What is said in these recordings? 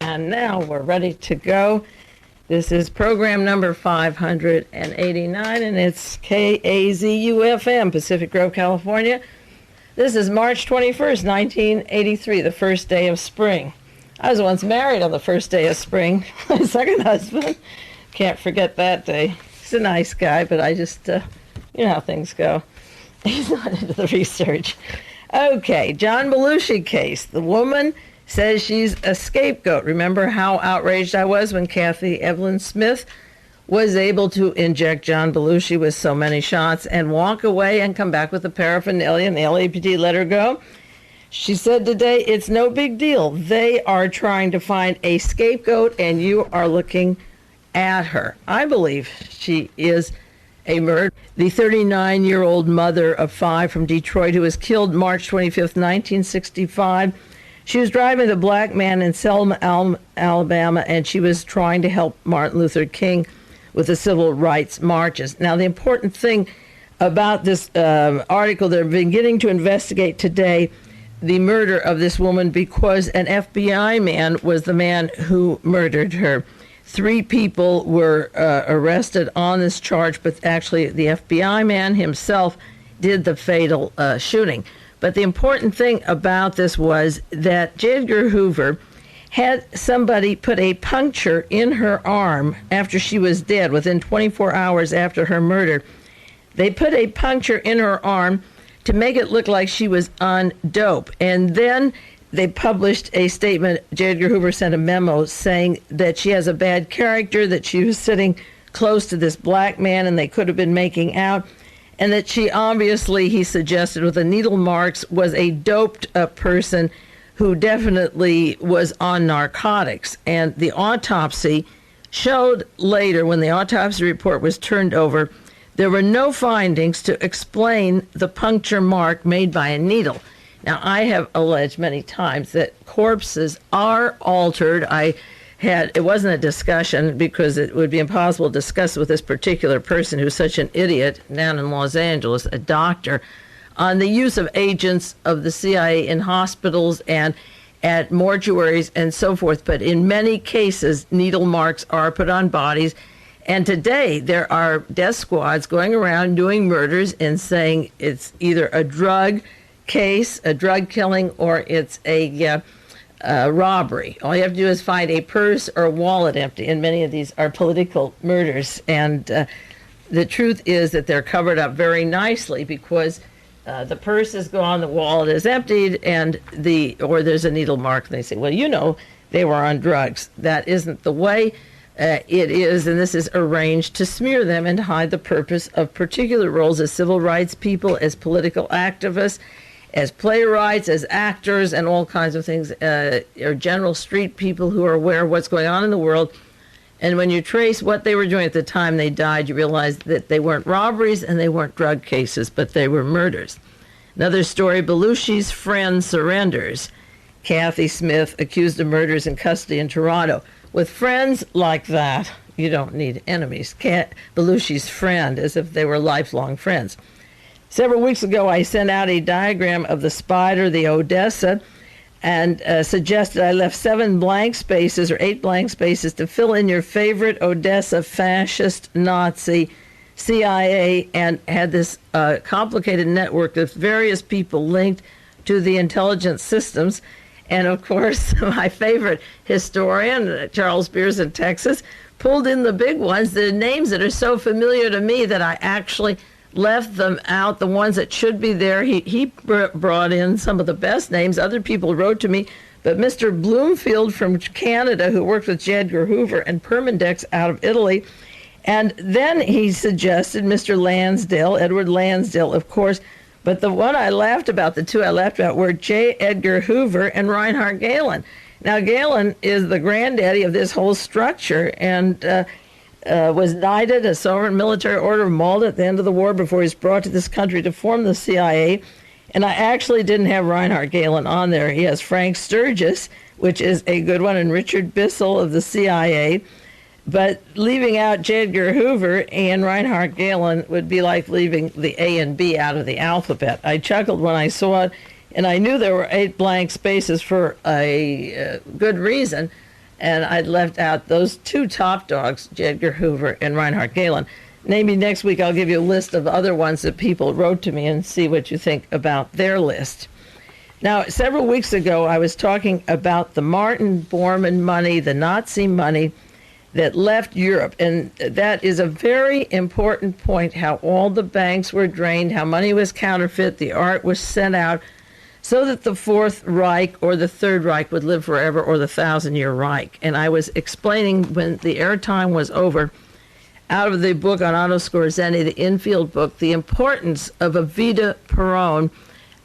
And now we're ready to go. This is program number 589, and it's KAZUFM, Pacific Grove, California. This is March 21st, 1983, the first day of spring. I was once married on the first day of spring. My second husband, can't forget that day. He's a nice guy, but I just, you know how things go. He's not into the research. Okay, John Belushi case. The woman says she's a scapegoat. Remember how outraged I was when Kathy Evelyn Smith was able to inject John Belushi with so many shots and walk away and come back with the paraphernalia, and the LAPD let her go? She said today, it's no big deal. They are trying to find a scapegoat, and you are looking at her. I believe she is a murderer. The 39-year-old mother of 5 from Detroit who was killed March 25th, 1965. She was driving a black man in Selma, Alabama, and she was trying to help Martin Luther King with the civil rights marches. Now, the important thing about this article, they're beginning to investigate today the murder of this woman because an FBI man was the man who murdered her. 3 people were arrested on this charge, but actually the FBI man himself did the fatal shooting. But the important thing about this was that J. Edgar Hoover had somebody put a puncture in her arm after she was dead, within 24 hours after her murder. They put a puncture in her arm to make it look like she was on dope. And then they published a statement. J. Edgar Hoover sent a memo saying that she has a bad character, that she was sitting close to this black man and they could have been making out, and that she obviously, he suggested, with the needle marks, was a doped person who definitely was on narcotics. And the autopsy showed later, when the autopsy report was turned over, there were no findings to explain the puncture mark made by a needle. Now, I have alleged many times that corpses are altered. It wasn't a discussion because it would be impossible to discuss with this particular person who's such an idiot down in Los Angeles, a doctor, on the use of agents of the CIA in hospitals and at mortuaries and so forth. But in many cases, needle marks are put on bodies. And today, there are death squads going around doing murders and saying it's either a drug case, a drug killing, or it's a robbery. All you have to do is find a purse or a wallet empty, and many of these are political murders. And the truth is that they're covered up very nicely because the purse is gone, the wallet is emptied, or there's a needle mark, and they say, well, you know, they were on drugs. That isn't the way. It is, and this is arranged to smear them and hide the purpose of particular roles as civil rights people, as political activists, as playwrights, as actors, and all kinds of things, or general street people who are aware of what's going on in the world. And when you trace what they were doing at the time they died, you realize that they weren't robberies and they weren't drug cases, but they were murders. Another story, Belushi's friend surrenders. Kathy Smith accused of murders in custody in Toronto. With friends like that, you don't need enemies. Belushi's friend, as if they were lifelong friends. Several weeks ago, I sent out a diagram of the Spider, the Odessa, and suggested I left 7 blank spaces or 8 blank spaces to fill in your favorite Odessa fascist Nazi CIA, and had this complicated network of various people linked to the intelligence systems. And of course, my favorite historian, Charles Beers in Texas, pulled in the big ones, the names that are so familiar to me that I actually left them out, the ones that should be there. He brought in some of the best names. Other people wrote to me, but Mr. Bloomfield from Canada, who worked with J. Edgar Hoover, and Permindex out of Italy. And then he suggested Mr. Lansdale, Edward Lansdale, of course. But the one I laughed about, the 2 I laughed about, were J. Edgar Hoover and Reinhard Gehlen. Now, Gehlen is the granddaddy of this whole structure, and was knighted a Sovereign Military Order of Malta at the end of the war before he was brought to this country to form the CIA. And I actually didn't have Reinhard Gehlen on there. He has Frank Sturgis, which is a good one, and Richard Bissell of the CIA. But leaving out J. Edgar Hoover and Reinhard Gehlen would be like leaving the A and B out of the alphabet. I chuckled when I saw it, and I knew there were 8 blank spaces for a good reason. and I'd left out those two top dogs, J. Edgar Hoover and Reinhard Gehlen. Maybe next week I'll give you a list of other ones that people wrote to me and see what you think about their list. Now, several weeks ago, I was talking about the Martin Bormann money, the Nazi money that left Europe. And that is a very important point, how all the banks were drained, how money was counterfeit, the art was sent out, so that the Fourth Reich or the Third Reich would live forever, or the Thousand-Year Reich. And I was explaining when the airtime was over, out of the book on Otto Skorzeny, the Infield book, the importance of Evita Peron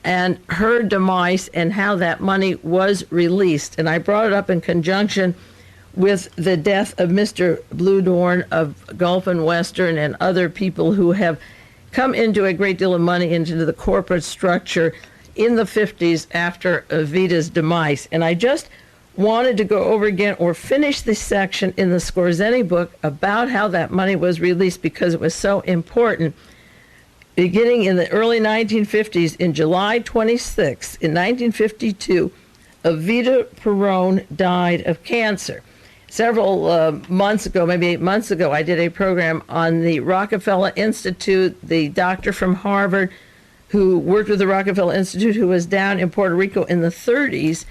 and her demise and how that money was released. And I brought it up in conjunction with the death of Mr. Bluhdorn of Gulf and Western and other people who have come into a great deal of money into the corporate structure in the 50s after Evita's demise. And I just wanted to go over again or finish this section in the Skorzeny book about how that money was released, because it was so important. Beginning in the early 1950s, in July 26, in 1952, Evita Peron died of cancer. Several months ago, maybe 8 months ago, I did a program on the Rockefeller Institute, the doctor from Harvard who worked with the Rockefeller Institute, who was down in Puerto Rico in the 30s,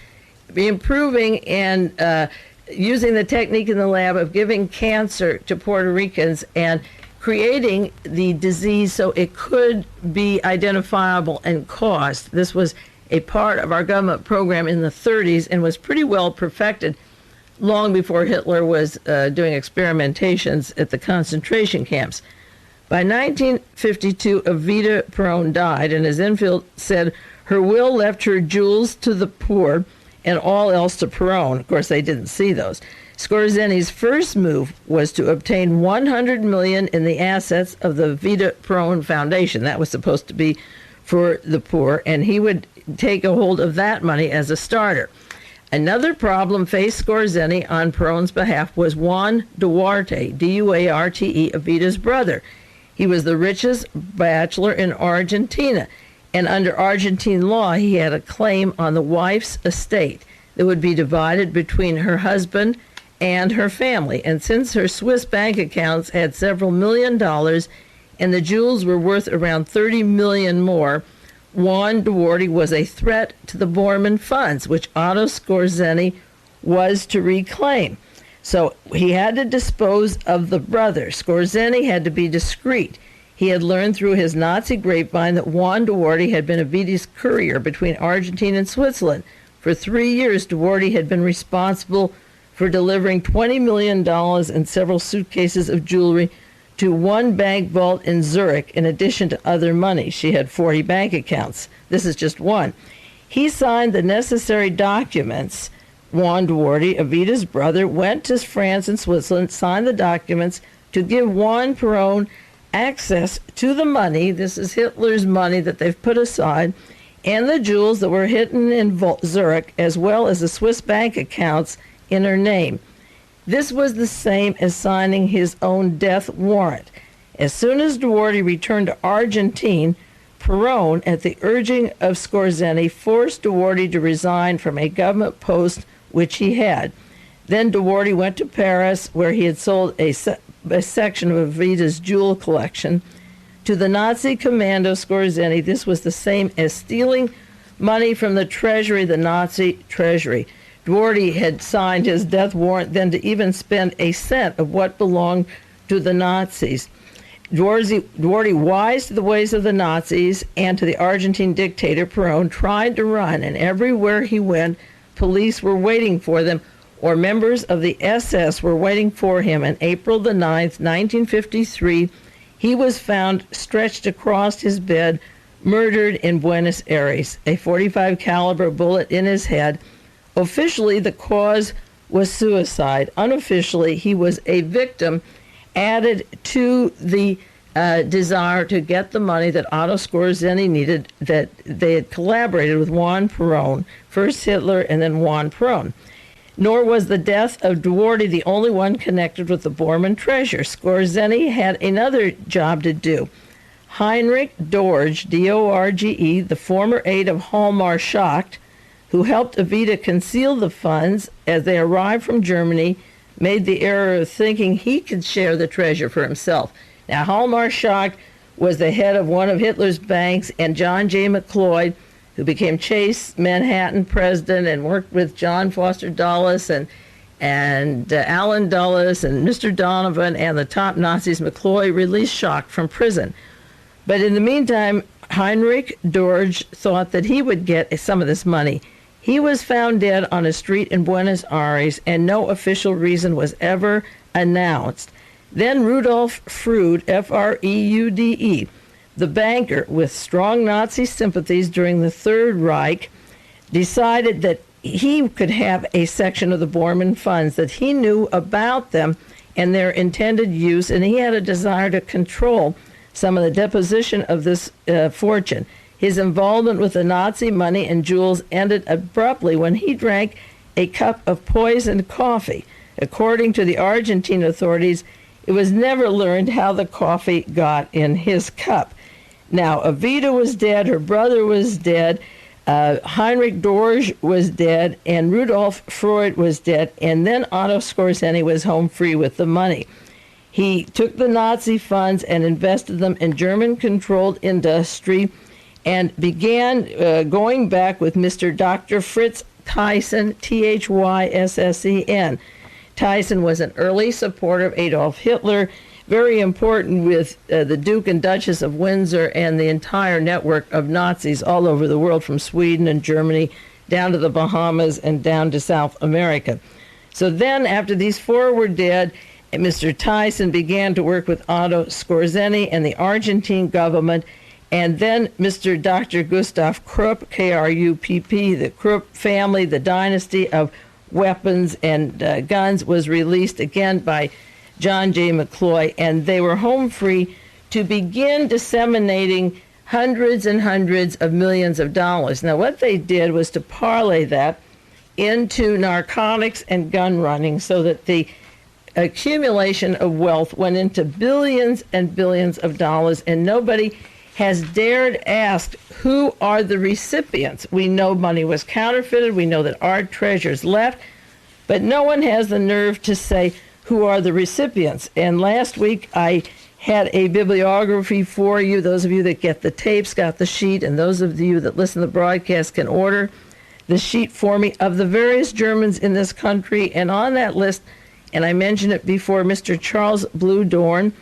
improving and using the technique in the lab of giving cancer to Puerto Ricans and creating the disease so it could be identifiable and caused. This was a part of our government program in the 30s and was pretty well perfected long before Hitler was doing experimentations at the concentration camps. By 1952, Evita Peron died, and as Infield said, her will left her jewels to the poor and all else to Peron. Of course, they didn't see those. Skorzeny's first move was to obtain $100 million in the assets of the Evita Peron Foundation. That was supposed to be for the poor, and he would take a hold of that money as a starter. Another problem faced Skorzeny on Peron's behalf was Juan Duarte, D-U-A-R-T-E, Evita's brother. He was the richest bachelor in Argentina, and under Argentine law, he had a claim on the wife's estate that would be divided between her husband and her family. And since her Swiss bank accounts had several $1 million and the jewels were worth around $30 million more, Juan Duarte was a threat to the Bormann funds, which Otto Skorzeny was to reclaim. So he had to dispose of the brother. Skorzeny had to be discreet. He had learned through his Nazi grapevine that Juan Duarte had been Evita's courier between Argentina and Switzerland. For 3 years, Duarte had been responsible for delivering $20 million and several suitcases of jewelry to one bank vault in Zurich, in addition to other money. She had 40 bank accounts. This is just one. He signed the necessary documents. Juan Duarte, Evita's brother, went to France and Switzerland, signed the documents to give Juan Peron access to the money. This is Hitler's money that they've put aside, and the jewels that were hidden in Zurich, as well as the Swiss bank accounts in her name. This was the same as signing his own death warrant. As soon as Duarte returned to Argentina, Peron, at the urging of Skorzeny, forced Duarte to resign from a government post which he had. Then Duarte went to Paris, where he had sold a section of Evita's jewel collection. To the Nazi commando Skorzeny, this was the same as stealing money from the treasury, the Nazi treasury. Duarte had signed his death warrant then to even spend a cent of what belonged to the Nazis. Duarte, wise to the ways of the Nazis and to the Argentine dictator Peron, tried to run, and everywhere he went, police were waiting for them, or members of the SS were waiting for him. On April the 9th, 1953, he was found stretched across his bed, murdered in Buenos Aires, a .45 caliber bullet in his head. Officially, the cause was suicide. Unofficially, he was a victim added to the desire to get the money that Otto Skorzeny needed, that they had collaborated with Juan Peron, first Hitler and then Juan Peron. Nor was the death of Duarte the only one connected with the Bormann treasure. Skorzeny had another job to do. Heinrich Dorge, D-O-R-G-E, the former aide of Hjalmar Schacht, who helped Evita conceal the funds as they arrived from Germany, made the error of thinking he could share the treasure for himself. Now, Hallmarschak was the head of one of Hitler's banks, and John J. McCloy, who became Chase Manhattan president and worked with John Foster Dulles and Alan Dulles and Mr. Donovan and the top Nazis, McCloy released Schacht from prison. But in the meantime, Heinrich Dorge thought that he would get some of this money. He was found dead on a street in Buenos Aires, and no official reason was ever announced. Then Rudolf Freude, F-R-E-U-D-E, the banker with strong Nazi sympathies during the Third Reich, decided that he could have a section of the Bormann funds, that he knew about them and their intended use, and he had a desire to control some of the deposition of this fortune. His involvement with the Nazi money and jewels ended abruptly when he drank a cup of poisoned coffee. According to the Argentine authorities, it was never learned how the coffee got in his cup. Now, Evita was dead, her brother was dead, Heinrich Dorge was dead, and Rudolf Freud was dead, and then Otto Skorzeny was home free with the money. He took the Nazi funds and invested them in German-controlled industry and began going back with Mr. Dr. Fritz Thyssen, Thyssen. Thyssen was an early supporter of Adolf Hitler, very important with the Duke and Duchess of Windsor and the entire network of Nazis all over the world, from Sweden and Germany down to the Bahamas and down to South America. So then, after these four were dead, Mr. Thyssen began to work with Otto Skorzeny and the Argentine government, and then Mr. Dr. Gustav Krupp, K-R-U-P-P, the Krupp family, the dynasty of weapons and guns, was released again by John J. McCloy, and they were home free to begin disseminating hundreds and hundreds of millions of dollars. Now, what they did was to parlay that into narcotics and gun running so that the accumulation of wealth went into billions and billions of dollars, and nobody has dared ask who are the recipients. We know money was counterfeited. We know that our treasures left, but no one has the nerve to say who are the recipients. And last week I had a bibliography for you. Those of you that get the tapes got the sheet, and those of you that listen to the broadcast can order the sheet for me of the various Germans in this country. And on that list, and I mentioned it before, Mr. Charles Bluhdorn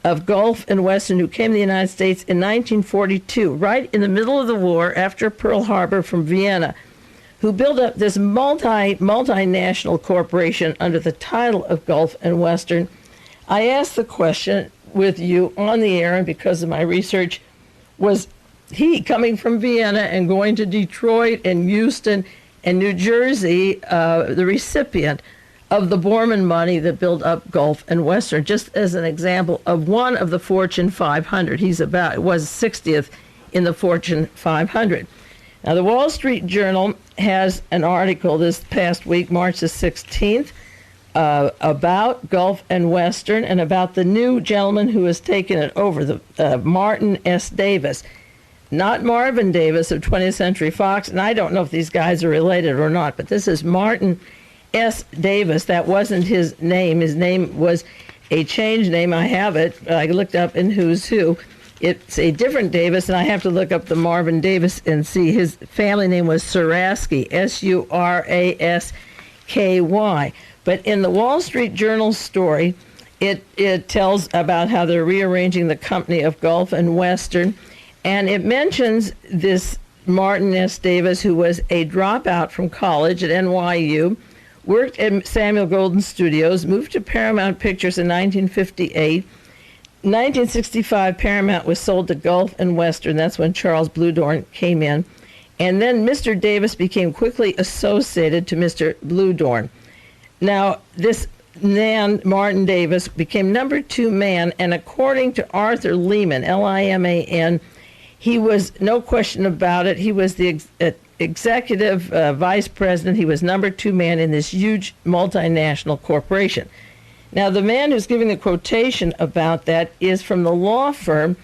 of Gulf and Western, who came to the United States in 1942, right in the middle of the war after Pearl Harbor, from Vienna, who built up this multinational corporation under the title of Gulf and Western. I asked the question with you on the air, and because of my research, was he, coming from Vienna and going to Detroit and Houston and New Jersey, the recipient of the Bormann money that built up Gulf and Western, just as an example of one of the Fortune 500. He was 60th in the Fortune 500. Now, the Wall Street Journal has an article this past week, March the 16th, about Gulf and Western and about the new gentleman who has taken it over, the Martin S. Davis. Not Marvin Davis of 20th Century Fox, and I don't know if these guys are related or not, but this is Martin S. Davis. That wasn't his name. His name was a changed name. I have it. I looked up in Who's Who. It's a different Davis, and I have to look up the Marvin Davis and see. His family name was Suraski, S-U-R-A-S-K-Y. But in the Wall Street Journal story, it tells about how they're rearranging the company of Gulf and Western, and it mentions this Martin S. Davis, who was a dropout from college at NYU, worked at Samuel Goldwyn Studios, moved to Paramount Pictures in 1958. 1965, Paramount was sold to Gulf and Western. That's when Charles Bluhdorn came in. And then Mr. Davis became quickly associated to Mr. Bluhdorn. Now, this man, Martin Davis, became number 2 man, and according to Arthur Liman, L-I-M-A-N, he was, no question about it, he was the executive vice president. He was number 2 man in this huge multinational corporation. Now, the man who's giving the quotation about that is from the law firm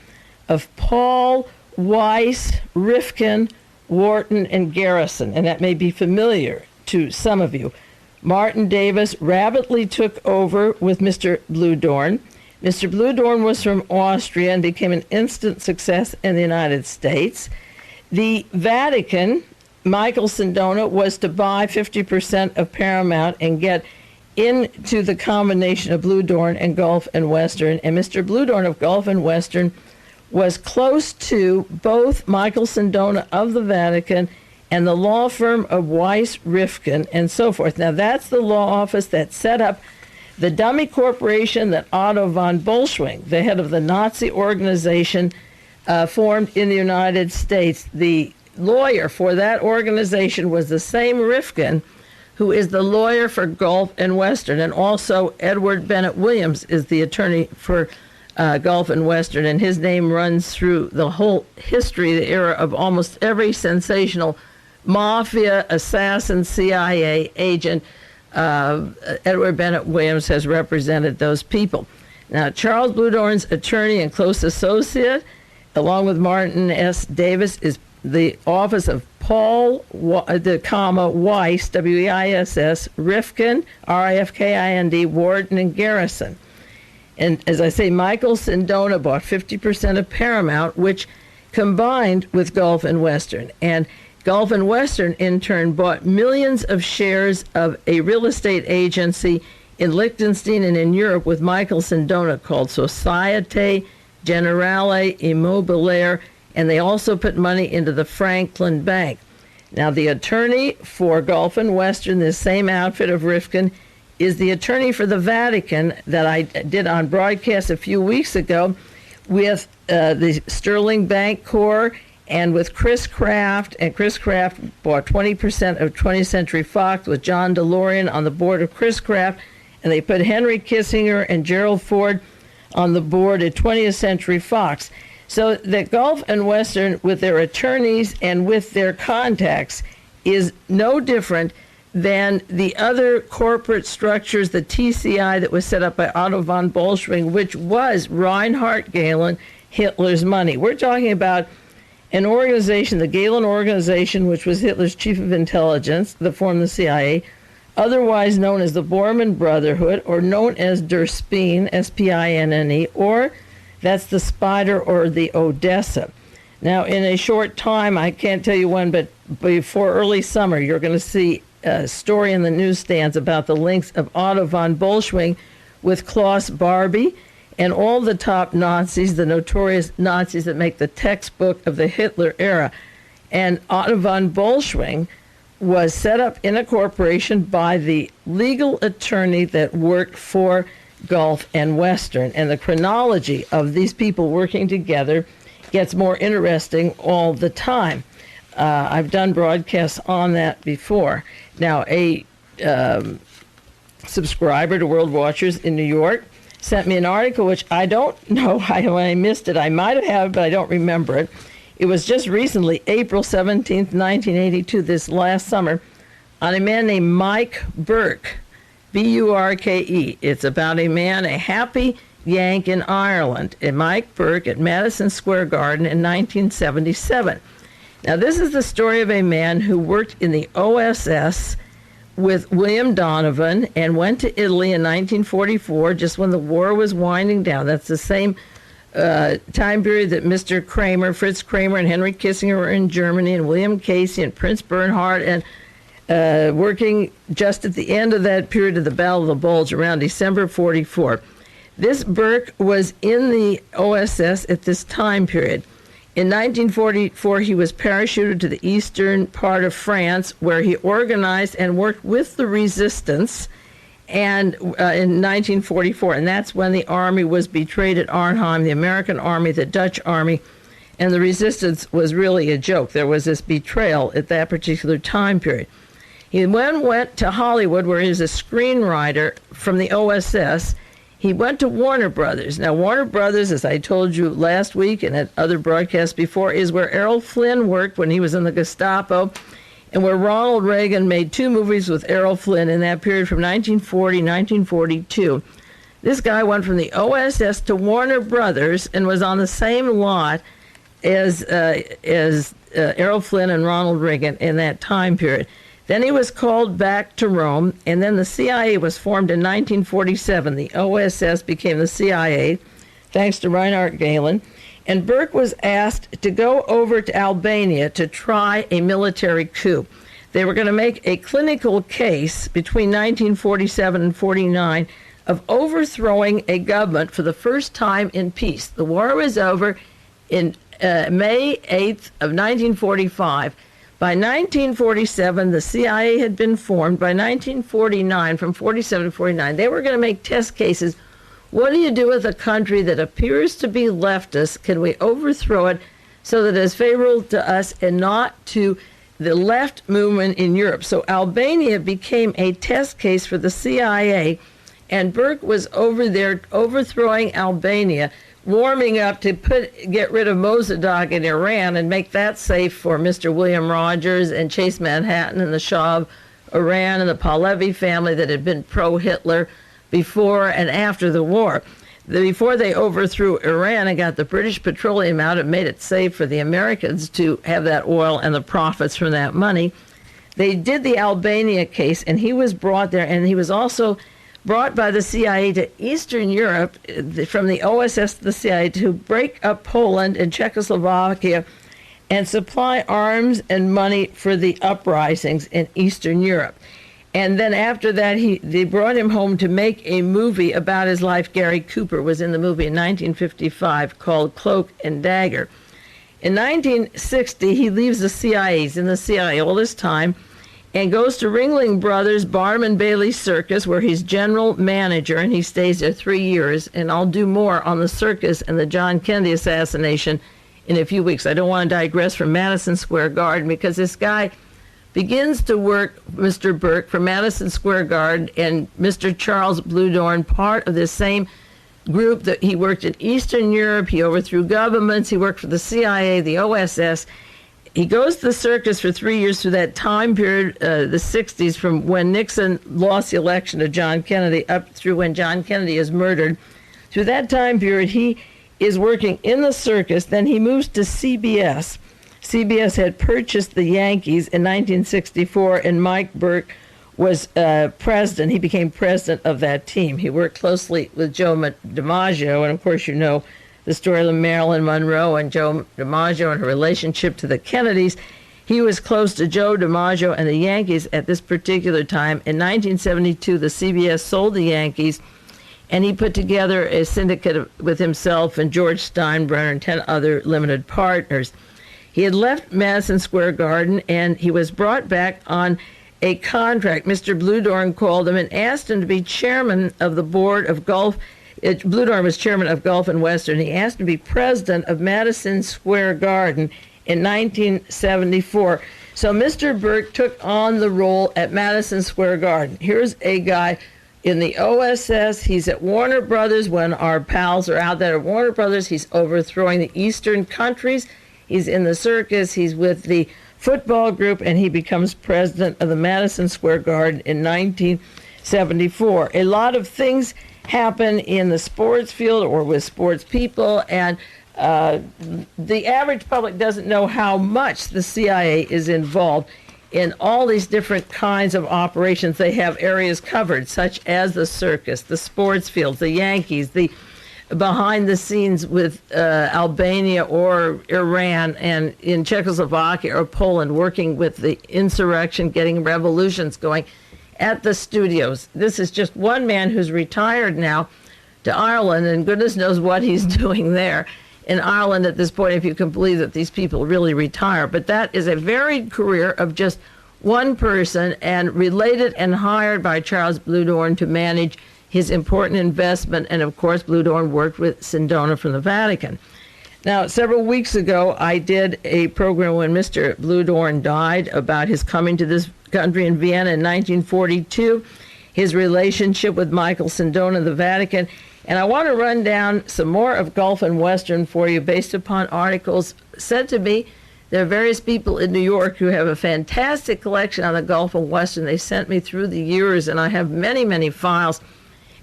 of Paul, Weiss, Rifkin, Wharton, and Garrison, and that may be familiar to some of you. Martin Davis rapidly took over with Mr. Bluhdorn. Mr. Bluhdorn was from Austria and became an instant success in the United States. The Vatican, Michael Sindona, was to buy 50% of Paramount and get into the combination of Bluhdorn and Gulf and Western. And Mr. Bluhdorn of Gulf and Western was close to both Michael Sindona of the Vatican and the law firm of Weiss, Rifkin, and so forth. Now, that's the law office that set up the dummy corporation that Otto von Bolschwing, the head of the Nazi organization, formed in the United States. The lawyer for that organization was the same Rifkin who is the lawyer for Gulf and Western, and also Edward Bennett Williams is the attorney for Gulf and Western, and his name runs through the whole history, the era of almost every sensational mafia, assassin, CIA agent. Edward Bennett Williams has represented those people. Now, Charles Bluhdorn's attorney and close associate, along with Martin S. Davis, is the office of Paul, Weiss, W-E-I-S-S, Rifkin, R-I-F-K-I-N-D, Wharton, and Garrison. And as I say, Michael Sindona bought 50% of Paramount, which combined with Gulf and Western. And Gulf and Western, in turn, bought millions of shares of a real estate agency in Liechtenstein and in Europe with Michael Sindona called Societe Generale Immobiliare, and they also put money into the Franklin Bank. Now, the attorney for Gulf and Western, this same outfit of Rifkin, is the attorney for the Vatican that I did on broadcast a few weeks ago with the Sterling Bank Corps and with Chris Kraft. And Chris Kraft bought 20% of 20th Century Fox with John DeLorean on the board of Chris Kraft, and they put Henry Kissinger and Gerald Ford on the board at 20th Century Fox. So that Gulf and Western, with their attorneys and with their contacts, is no different than the other corporate structures, the TCI that was set up by Otto von Bolschwing, which was Reinhard Gehlen, Hitler's money. We're talking about an organization, the Gehlen Organization, which was Hitler's chief of intelligence, that formed the CIA, otherwise known as the Bormann Brotherhood, or known as Der Spine, S-P-I-N-N-E, or that's the Spider or the Odessa. Now, in a short time, I can't tell you when, but before early summer, you're going to see a story in the newsstands about the links of Otto von Bolschwing with Klaus Barbie and all the top Nazis, the notorious Nazis that make the textbook of the Hitler era. And Otto von Bolschwing was set up in a corporation by the legal attorney that worked for Gulf and Western. And the chronology of these people working together gets more interesting all the time. I've done broadcasts on that before. Now, a subscriber to World Watchers in New York sent me an article, which I don't know, when I missed it, I might have, but I don't remember it. It was just recently, April 17th, 1982, this last summer, on a man named Mike Burke, B-U-R-K-E. It's about a man, a happy Yank in Ireland, and Mike Burke at Madison Square Garden in 1977. Now, this is the story of a man who worked in the OSS with William Donovan and went to Italy in 1944, just when the war was winding down. That's the same time period that Mr. Kramer, Fritz Kramer, and Henry Kissinger were in Germany, and William Casey and Prince Bernhard, and working just at the end of that period of the Battle of the Bulge around December 44. This Burke was in the OSS at this time period. In 1944, he was parachuted to the eastern part of France, where he organized and worked with the resistance and in 1944. And that's when the army was betrayed at Arnhem, the American army, the Dutch army, and the resistance was really a joke. There was this betrayal at that particular time period. He then went to Hollywood, where he was a screenwriter from the OSS. He went to Warner Brothers. Now, Warner Brothers, as I told you last week and at other broadcasts before, is where Errol Flynn worked when he was in the Gestapo, and where Ronald Reagan made 2 movies with Errol Flynn in that period from 1940, 1942. This guy went from the OSS to Warner Brothers and was on the same lot as Errol Flynn and Ronald Reagan in that time period. Then he was called back to Rome, and then the CIA was formed in 1947. The OSS became the CIA, thanks to Reinhard Gehlen. And Burke was asked to go over to Albania to try a military coup. They were going to make a clinical case between 1947 and 49 of overthrowing a government for the first time in peace. The war was over in May 8th of 1945. By 1947, the CIA had been formed. By 1949, from 47 to 49, they were going to make test cases. What do you do with a country that appears to be leftist? Can we overthrow it so that it's favorable to us and not to the left movement in Europe? So Albania became a test case for the CIA, and Burke was over there overthrowing Albania, warming up to get rid of Mossadegh in Iran and make that safe for Mr. William Rogers and Chase Manhattan and the Shah of Iran and the Pahlavi family that had been pro-Hitler before and after the war. Before they overthrew Iran and got the British petroleum out, it made it safe for the Americans to have that oil and the profits from that money. They did the Albania case, and he was brought there, and he was also brought by the CIA to Eastern Europe, from the OSS to the CIA, to break up Poland and Czechoslovakia and supply arms and money for the uprisings in Eastern Europe. And then after that, they brought him home to make a movie about his life. Gary Cooper was in the movie in 1955 called Cloak and Dagger. In 1960, he leaves the CIA. He's in the CIA all this time and goes to Ringling Brothers Barnum Bailey Circus, where he's general manager, and he stays there 3 years. And I'll do more on the circus and the John Kennedy assassination in a few weeks. I don't want to digress from Madison Square Garden, because this guy begins to work, Mr. Burke, for Madison Square Garden, and Mr. Charles Bluhdorn, part of this same group that he worked in Eastern Europe. He overthrew governments. He worked for the CIA, the OSS. He goes to the circus for 3 years through that time period, the 60s, from when Nixon lost the election to John Kennedy up through when John Kennedy is murdered. Through that time period, he is working in the circus. Then he moves to CBS. CBS had purchased the Yankees in 1964, and Mike Burke was president. He became president of that team. He worked closely with Joe DiMaggio, and of course you know the story of Marilyn Monroe and Joe DiMaggio and her relationship to the Kennedys. He was close to Joe DiMaggio and the Yankees at this particular time. In 1972, the CBS sold the Yankees, and he put together a syndicate with himself and George Steinbrenner and 10 other limited partners. He had left Madison Square Garden, and he was brought back on a contract. Mr. Bluhdorn called him and asked him to be chairman of the board of Gulf. Bluhdorn was chairman of Gulf and Western. He asked him to be president of Madison Square Garden in 1974. So Mr. Burke took on the role at Madison Square Garden. Here's a guy in the OSS. He's at Warner Brothers when our pals are out there at Warner Brothers. He's overthrowing the Eastern countries. He's in the circus, he's with the football group, and he becomes president of the Madison Square Garden in 1974. A lot of things happen in the sports field or with sports people, and the average public doesn't know how much the CIA is involved in all these different kinds of operations. They have areas covered, such as the circus, the sports fields, the Yankees, the behind the scenes with Albania or Iran, and in Czechoslovakia or Poland, working with the insurrection, getting revolutions going at the studios. This is just one man who's retired now to Ireland, and goodness knows what he's doing there in Ireland at this point, if you can believe that these people really retire. But that is a varied career of just one person, and related and hired by Charles Bluhdorn to manage his important investment. And of course, Bluhdorn worked with Sindona from the Vatican. Now, several weeks ago, I did a program when Mr. Bluhdorn died about his coming to this country in Vienna in 1942, his relationship with Michael Sindona of the Vatican. And I want to run down some more of Gulf and Western for you based upon articles sent to me. There are various people in New York who have a fantastic collection on the Gulf and Western. They sent me through the years, and I have many, many files.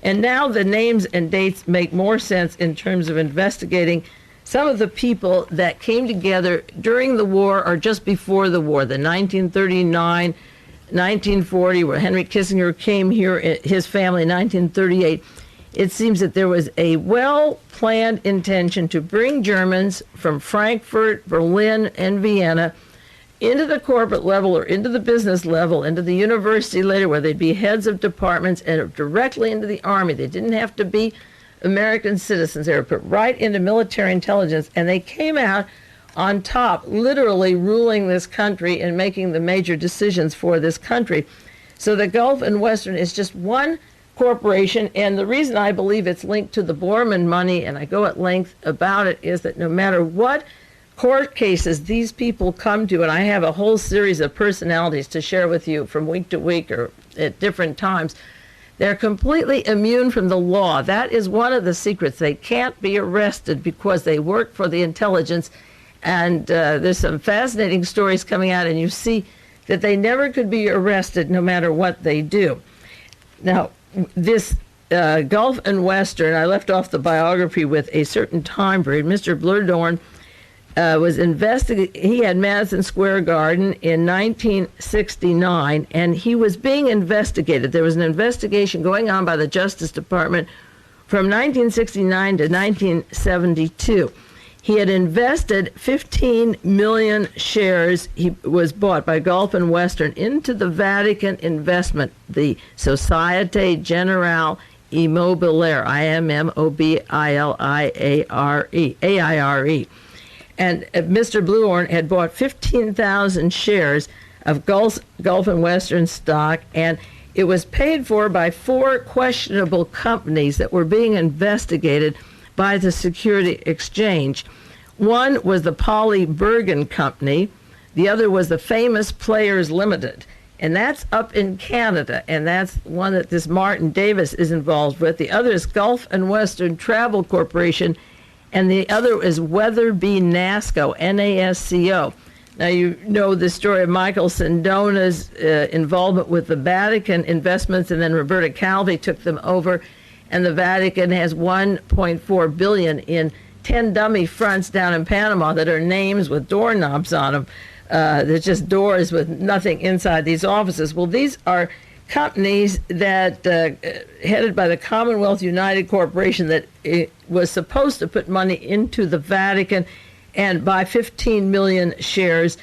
And now the names and dates make more sense in terms of investigating some of the people that came together during the war or just before the war, the 1939, 1940, where Henry Kissinger came here, his family, 1938. It seems that there was a well-planned intention to bring Germans from Frankfurt, Berlin, and Vienna into the corporate level or into the business level, into the university later, where they'd be heads of departments, and directly into the army. They didn't have to be American citizens. They were put right into military intelligence, and they came out on top, literally ruling this country and making the major decisions for this country. So the Gulf and Western is just one corporation, and the reason I believe it's linked to the Bormann money, and I go at length about it, is that no matter what court cases these people come to, and I have a whole series of personalities to share with you from week to week or at different times, they're completely immune from the law. That is one of the secrets. They can't be arrested because they work for the intelligence, and there's some fascinating stories coming out, and you see that they never could be arrested no matter what they do. Now, this Gulf and Western, I left off the biography with a certain time period. Mr. Bluhdorn was investigated. He had Madison Square Garden in 1969, and he was being investigated. There was an investigation going on by the Justice Department from 1969 to 1972. He had invested 15 million shares. He was bought by Gulf and Western into the Vatican investment, the Societe Generale Immobiliare, AIRE. And Mr. Bluhdorn had bought 15,000 shares of Gulf and Western stock, and it was paid for by 4 questionable companies that were being investigated by the Security Exchange. One was the Polly Bergen Company. The other was the Famous Players Limited. And that's up in Canada, and that's one that this Martin Davis is involved with. The other is Gulf and Western Travel Corporation, and the other is Weatherby Nasco, Nasco. Now, you know the story of Michael Sindona's involvement with the Vatican investments, and then Roberta Calvi took them over, and the Vatican has $1.4 billion in 10 dummy fronts down in Panama that are names with doorknobs on them. They're just doors with nothing inside these offices. Well, these are companies that headed by the Commonwealth United Corporation that was supposed to put money into the Vatican and buy 15 million shares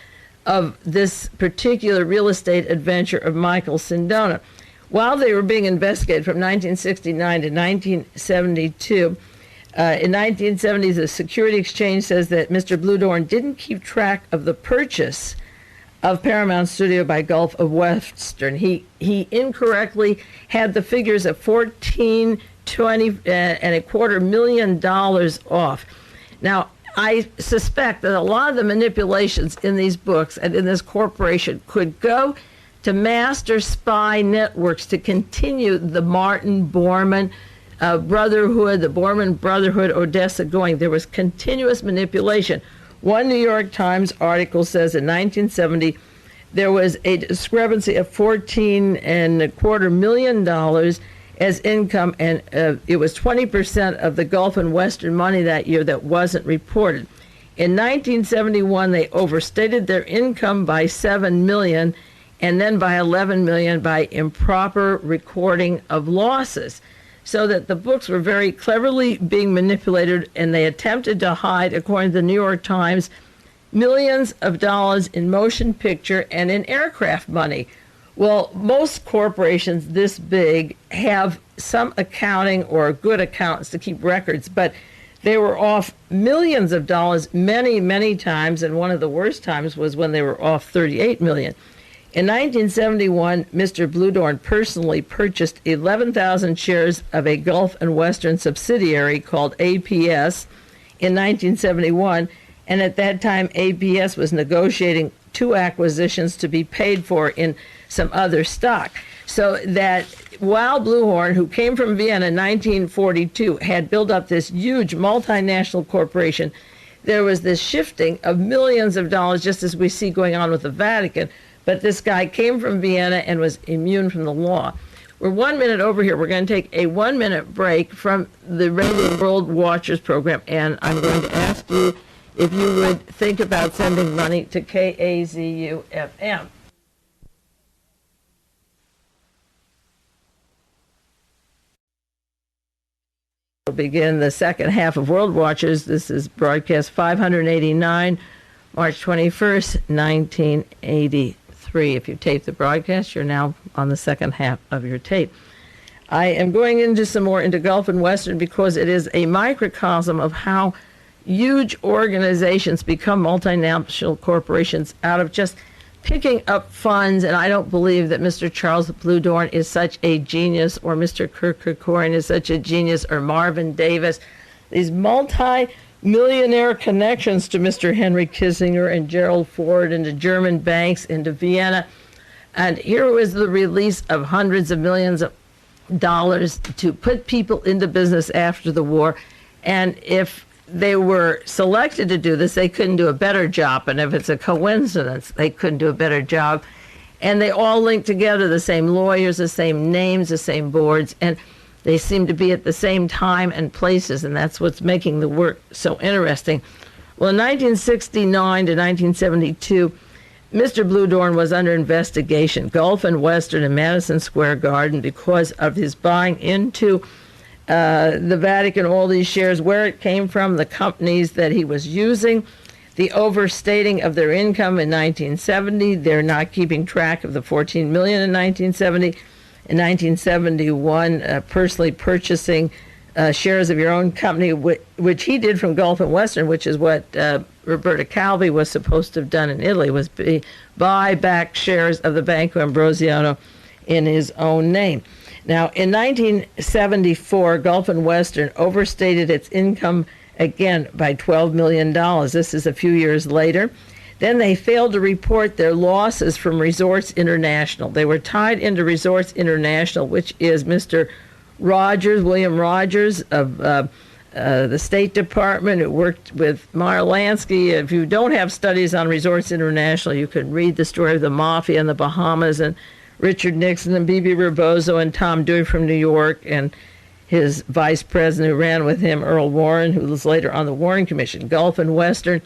of this particular real estate adventure of Michael Sindona. While they were being investigated from 1969 to 1972, in 1970, the Security Exchange says that Mr. Bluhdorn didn't keep track of the purchase of Paramount Studio by Gulf of Western. He incorrectly had the figures of $14.25 million off. Now, I suspect that a lot of the manipulations in these books and in this corporation could go to master spy networks to continue the Martin Bormann Brotherhood, the Bormann Brotherhood, Odessa going. There was continuous manipulation. One New York Times article says in 1970 there was a discrepancy of $14.25 million as income, and it was 20% of the Gulf and Western money that year that wasn't reported. In 1971, they overstated their income by $7 million, and then by $11 million by improper recording of losses. So that the books were very cleverly being manipulated, and they attempted to hide, according to the New York Times, millions of dollars in motion picture and in aircraft money. Well, most corporations this big have some accounting or good accountants to keep records, but they were off millions of dollars many, many times, and one of the worst times was when they were off $38 million. In 1971, Mr. Bluhdorn personally purchased 11,000 shares of a Gulf and Western subsidiary called APS in 1971, and at that time APS was negotiating 2 acquisitions to be paid for in some other stock. So that while Bluhdorn, who came from Vienna in 1942, had built up this huge multinational corporation, there was this shifting of millions of dollars, just as we see going on with the Vatican. But this guy came from Vienna and was immune from the law. We're 1 minute over here. We're going to take a 1 minute break from the Radio World Watchers program, and I'm going to ask you if you would think about sending money to KAZU-FM. We'll begin the second half of World Watchers. This is broadcast 589, March 21st, 1983. If you tape the broadcast, you're now on the second half of your tape. I am going into some more into Gulf and Western because it is a microcosm of how huge organizations become multinational corporations out of just picking up funds. And I don't believe that Mr. Charles Bluhdorn is such a genius, or Mr. Kirk Kerkorian is such a genius, or Marvin Davis. These multi-millionaire connections to Mr. Henry Kissinger and Gerald Ford and to German banks into Vienna. And here was the release of hundreds of millions of dollars to put people into business after the war. And if they were selected to do this, they couldn't do a better job. And if it's a coincidence, they couldn't do a better job. And they all link together, the same lawyers, the same names, the same boards, and they seem to be at the same time and places, and that's what's making the work so interesting. Well, in 1969 to 1972, Mr. Bluhdorn was under investigation, Gulf and Western and Madison Square Garden, because of his buying into the Vatican, all these shares, where it came from, the companies that he was using, the overstating of their income in 1970. They're not keeping track of the $14 million in 1970. In 1971, personally purchasing shares of your own company, which he did from Gulf and Western, which is what Roberta Calvi was supposed to have done in Italy, was buy back shares of the Banco Ambrosiano in his own name. Now, in 1974, Gulf and Western overstated its income again by $12 million. This is a few years later. Then they failed to report their losses from Resorts International. They were tied into Resorts International, which is Mr. Rogers, William Rogers of the State Department, who worked with Meyer Lansky. If you don't have studies on Resorts International, you can read the story of the Mafia in the Bahamas and Richard Nixon and Bibi Rebozo and Tom Dewey from New York and his vice president who ran with him, Earl Warren, who was later on the Warren Commission. Gulf and Western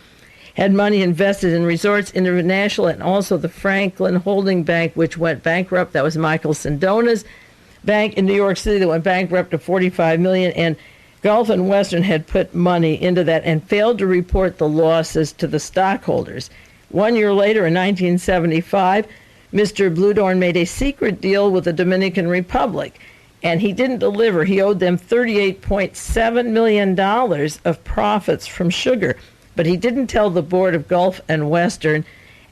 had money invested in Resorts International and also the Franklin Holding Bank, which went bankrupt. That was Michael Sandona's bank in New York City that went bankrupt to $45 million. And Gulf and Western had put money into that and failed to report the losses to the stockholders. 1 year later, in 1975, Mr. Bluhdorn made a secret deal with the Dominican Republic, and he didn't deliver. He owed them $38.7 million of profits from sugar, but he didn't tell the board of Gulf and Western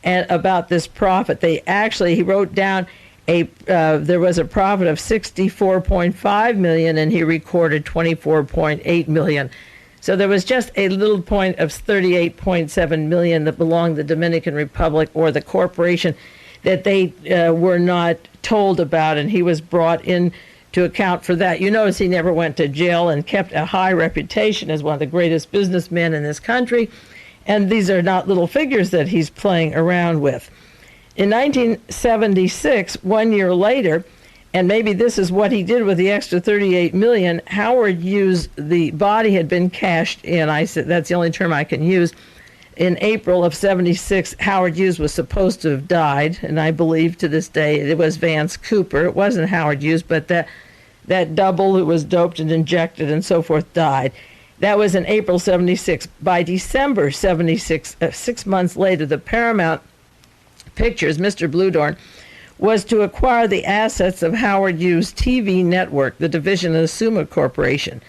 about this profit. He wrote down there was a profit of $64.5 million, and he recorded $24.8 million. So there was just a little point of $38.7 million that belonged to the Dominican Republic or the corporation that they were not told about, and he was brought in to account for that. You notice he never went to jail and kept a high reputation as one of the greatest businessmen in this country, and these are not little figures that he's playing around with. In 1976, 1 year later, and maybe this is what he did with the extra $38 million, Howard Hughes, the body had been cashed in. I said that's the only term I can use. In April of 76, Howard Hughes was supposed to have died, and I believe to this day it was Vance Cooper. It wasn't Howard Hughes, but that double who was doped and injected and so forth died. That was in April 76. By December 76, 6 months later, the Paramount Pictures, Mr. Bluhdorn, was to acquire the assets of Howard Hughes' TV network, the division of the Summa Corporation.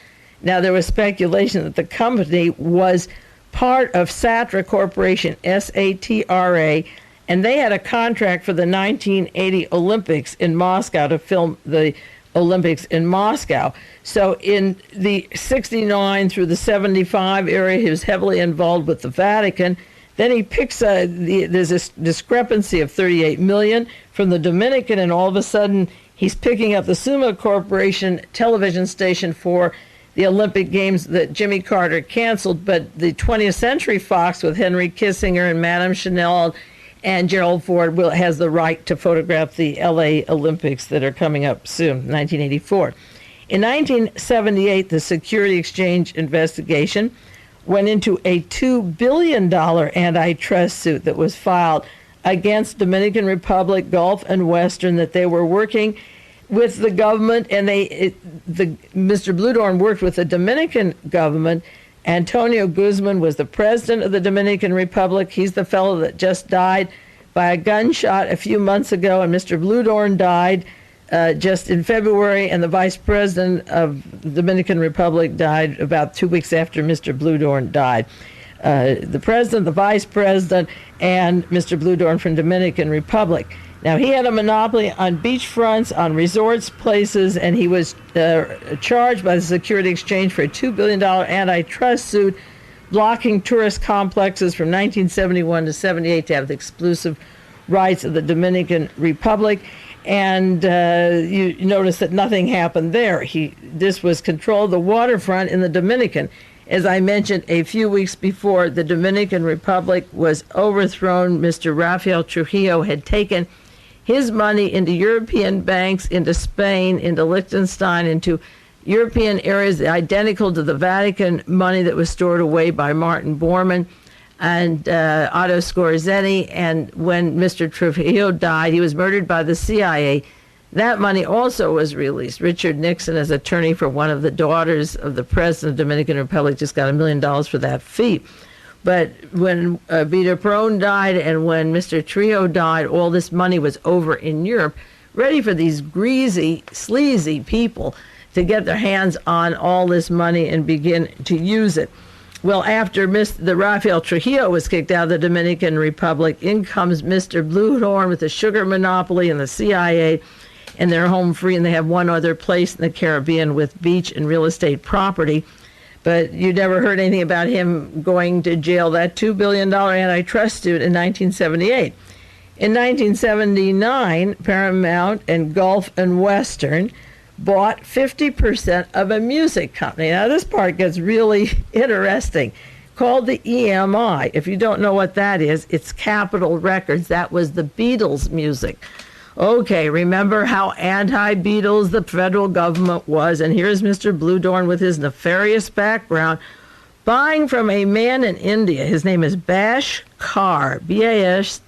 Now, there was speculation that the company was part of Satra Corporation, S-A-T-R-A, and they had a contract for the 1980 Olympics in Moscow to film the Olympics in Moscow. So in the 69 through the 75 area, he was heavily involved with the Vatican. Then he picks there's this discrepancy of $38 million from the Dominican, and all of a sudden he's picking up the Summa Corporation television station for the Olympic Games that Jimmy Carter canceled, but the 20th Century Fox with Henry Kissinger and Madame Chanel And Gerald Ford has the right to photograph the LA Olympics that are coming up soon, 1984. In 1978, the Security Exchange investigation went into a $2 billion antitrust suit that was filed against Dominican Republic, Gulf, and Western, that they were working with the government, and Mr. Bluhdorn worked with the Dominican government. Antonio Guzman was the president of the Dominican Republic. He's the fellow that just died by a gunshot a few months ago, and Mr. Bluhdorn died just in February, and the vice president of the Dominican Republic died about 2 weeks after Mr. Bluhdorn died. The president, the vice president, and Mr. Bluhdorn from Dominican Republic. Now, he had a monopoly on beachfronts, on resorts, places, and he was charged by the Security Exchange for a $2 billion antitrust suit, blocking tourist complexes from 1971 to 78 to have the exclusive rights of the Dominican Republic. And you notice that nothing happened there. This was control of the waterfront in the Dominican. As I mentioned, a few weeks before the Dominican Republic was overthrown, Mr. Rafael Trujillo had taken his money into European banks, into Spain, into Liechtenstein, into European areas identical to the Vatican money that was stored away by Martin Bormann and Otto Scorzeni. And when Mr. Trujillo died, he was murdered by the CIA. That money also was released. Richard Nixon, as attorney for one of the daughters of the president of the Dominican Republic, just got $1 million for that fee. But when Vida Perón died and when Mr. Trujillo died, all this money was over in Europe, ready for these greasy, sleazy people to get their hands on all this money and begin to use it. Well, after the Rafael Trujillo was kicked out of the Dominican Republic, in comes Mr. Bluhdorn with the sugar monopoly and the CIA, and they're home free, and they have one other place in the Caribbean with beach and real estate property. But you never heard anything about him going to jail. That $2 billion antitrust suit in 1978. In 1979, Paramount and Gulf and Western bought 50% of a music company. Now, this part gets really interesting, called the EMI. If you don't know what that is, it's Capitol Records. That was the Beatles' music. Okay, remember how anti-Beatles the federal government was, and here's Mr. Bluhdorn with his nefarious background, buying from a man in India. His name is Bashkar,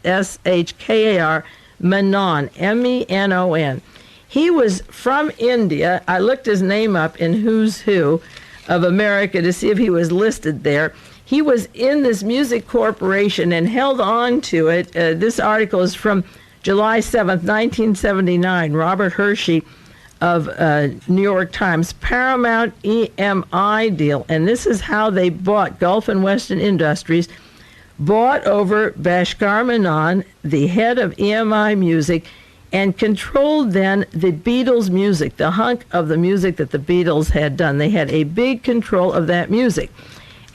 Bashshkar Menon, Menon. He was from India. I looked his name up in Who's Who of America to see if he was listed there. He was in this music corporation and held on to it. This article is from July 7th, 1979, Robert Hershey of New York Times, Paramount EMI deal. And this is how they bought. Gulf and Western Industries bought over Bashkar Menon, the head of EMI Music, and controlled then the Beatles' music, the hunk of the music that the Beatles had done. They had a big control of that music.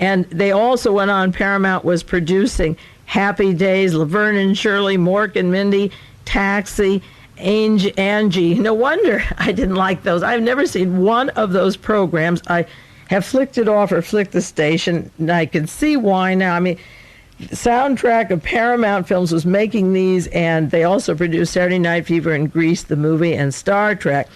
And they also went on, Paramount was producing Happy Days, Laverne and Shirley, Mork and Mindy, Taxi, Angie. No wonder I didn't like those. I've never seen one of those programs. I have flicked it off or flicked the station, and I can see why now. I mean, the soundtrack of Paramount Films was making these, and they also produced Saturday Night Fever and Grease, the movie, and Star Trek.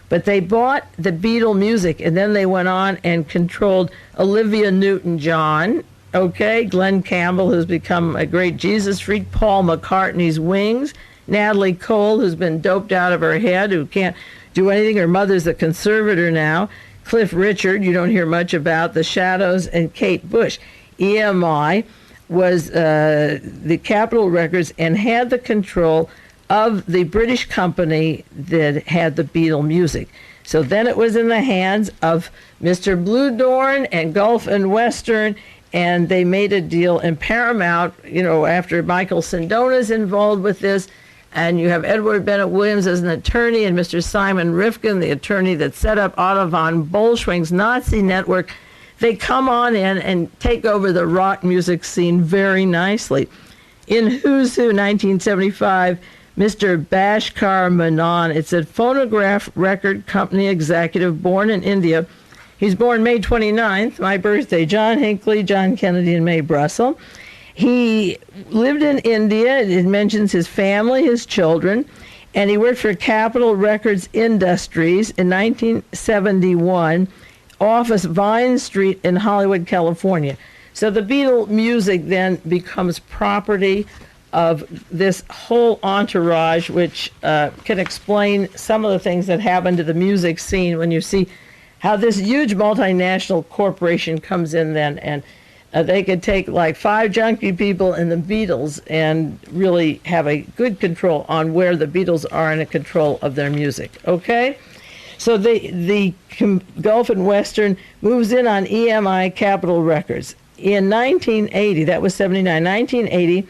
But they bought the Beatle music, and then they went on and controlled Olivia Newton-John, okay, Glenn Campbell, who's become a great Jesus freak, Paul McCartney's Wings, Natalie Cole, who's been doped out of her head, who can't do anything. Her mother's a conservator now. Cliff Richard, you don't hear much about, The Shadows, and Kate Bush. EMI was the Capitol Records and had the control of the British company that had the Beatle music. So then it was in the hands of Mr. Bluhdorn and Gulf and Western, and they made a deal. And Paramount, you know, after Michael Sandona's involved with this, and you have Edward Bennett Williams as an attorney, and Mr. Simon Rifkin, the attorney that set up Otto von Bolschwing's Nazi network, they come on in and take over the rock music scene very nicely. In Who's Who, 1975, Mr. Bashkar Menon, it's a phonograph record company executive born in India. He's born May 29th, my birthday, John Hinckley, John Kennedy, and Mae Brussell. He lived in India. It mentions his family, his children, and he worked for Capitol Records Industries in 1971, office Vine Street in Hollywood, California. So the Beatle music then becomes property of this whole entourage, which can explain some of the things that happen to the music scene when you see how this huge multinational corporation comes in then, and they could take like 5 junkie people and the Beatles and really have a good control on where the Beatles are in a control of their music. Okay? So the Gulf and Western moves in on EMI Capitol Records. In 1980, that was 79, 1980,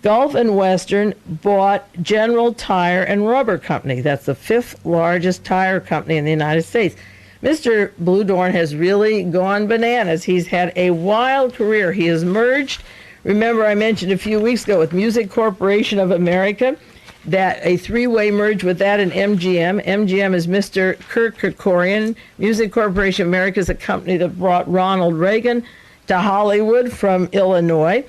Gulf and Western bought General Tire and Rubber Company. That's the 5th largest tire company in the United States. Mr. Bluhdorn has really gone bananas. He's had a wild career. He has merged, remember I mentioned a few weeks ago, with Music Corporation of America, that a 3-way merge with that and MGM. MGM is Mr. Kirk Kerkorian. Music Corporation of America is a company that brought Ronald Reagan to Hollywood from Illinois.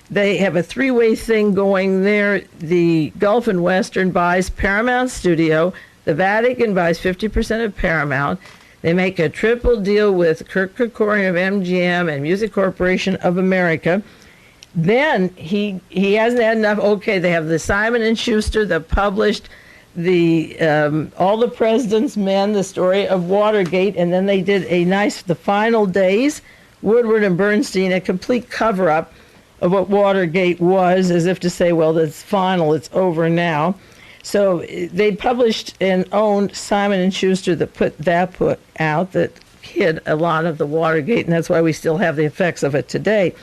They have a 3-way thing going there. The Gulf and Western buys Paramount Studio. The Vatican buys 50% of Paramount. They make a triple deal with Kirk Kerkorian of MGM and Music Corporation of America. Then he hasn't had enough. Okay, they have the Simon & Schuster that published the All the President's Men, the story of Watergate, and then they did The Final Days, Woodward and Bernstein, a complete cover-up of what Watergate was, as if to say, well, it's final, it's over now. So they published and owned Simon & Schuster that put out that hid a lot of the Watergate, and that's why we still have the effects of it today.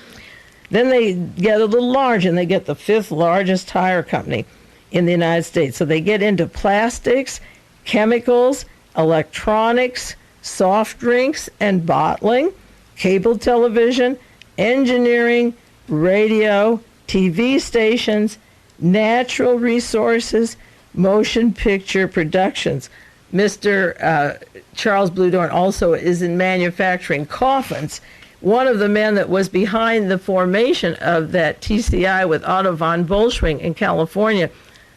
Then they get a little large, and they get the 5th largest tire company in the United States. So they get into plastics, chemicals, electronics, soft drinks and bottling, cable television, engineering, radio, TV stations, natural resources, motion picture productions. Mr. Charles Bluhdorn also is in manufacturing coffins. One of the men that was behind the formation of that TCI with Otto von Bolschwing in California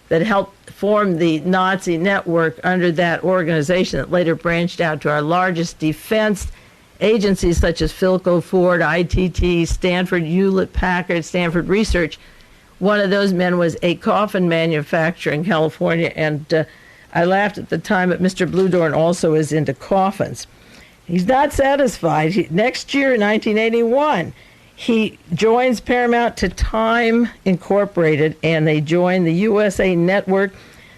that helped form the Nazi network under that organization that later branched out to our largest defense agencies such as Philco, Ford, ITT, Stanford, Hewlett-Packard, Stanford Research. One of those men was a coffin manufacturer in California, and I laughed at the time, but Mr. Bluhdorn also is into coffins. He's not satisfied. Next year, 1981, he joins Paramount to Time Incorporated, and they join the USA Network,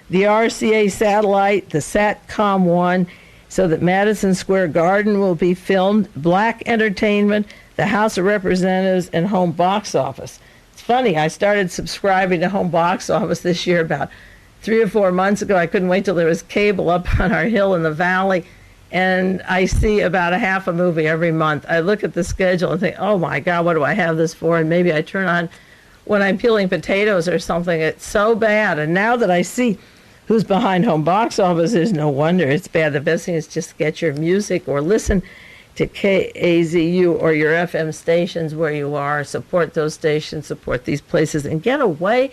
the RCA Satellite, the Satcom 1, so that Madison Square Garden will be filmed, Black Entertainment, the House of Representatives, and Home Box Office. It's funny, I started subscribing to Home Box Office this year about 3 or 4 months ago. I couldn't wait till there was cable up on our hill in the valley, and I see about a half a movie every month. I look at the schedule and think, oh my God, what do I have this for? And maybe I turn on when I'm peeling potatoes or something. It's so bad. And now that I see who's behind Home Box Office, there's no wonder it's bad. The best thing is just get your music or listen to KAZU or your FM stations where you are. Support those stations, support these places, and get away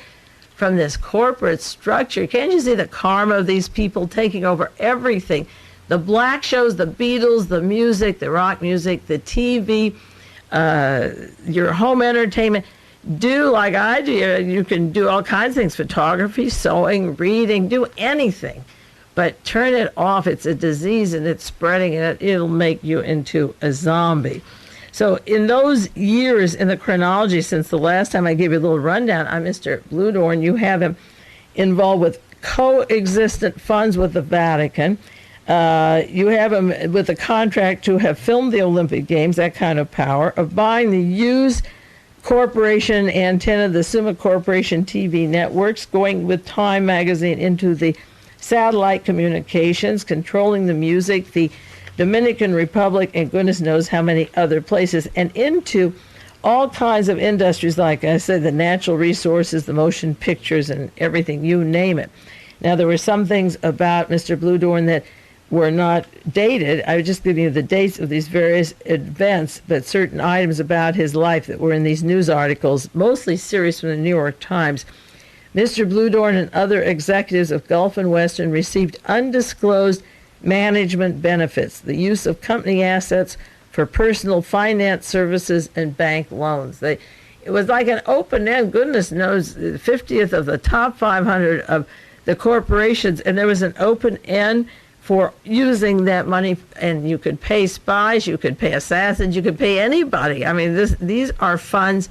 from this corporate structure. Can't you see the karma of these people taking over everything? The black shows, the Beatles, the music, the rock music, the TV, your home entertainment. Do like I do. You can do all kinds of things, photography, sewing, reading, do anything. But turn it off. It's a disease and it's spreading, and it'll make you into a zombie. So in those years in the chronology, since the last time I gave you a little rundown on Mr. Bluhdorn, you have him involved with coexistent funds with the Vatican. You have him with a contract to have filmed the Olympic Games, that kind of power, of buying the Hughes Corporation antenna, the Summa Corporation TV networks, going with Time magazine into the satellite communications, controlling the music, the Dominican Republic, and goodness knows how many other places, and into all kinds of industries, like I said, the natural resources, the motion pictures, and everything, you name it. Now, there were some things about Mr. Bluhdorn that were not dated. I was just giving you the dates of these various events, but certain items about his life that were in these news articles, mostly serious from the New York Times. Mr. Bluhdorn and other executives of Gulf and Western received undisclosed management benefits, the use of company assets for personal finance services and bank loans. It was like an open end, goodness knows, 50th of the top 500 of the corporations, and there was an open end for using that money, and you could pay spies, you could pay assassins, you could pay anybody. I mean, these are funds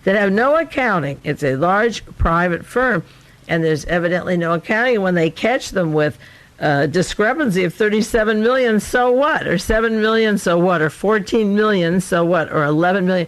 that have no accounting. It's a large private firm, and there's evidently no accounting. When they catch them with discrepancy of 37 million, so what? Or 7 million, so what? Or 14 million, so what? Or 11 million,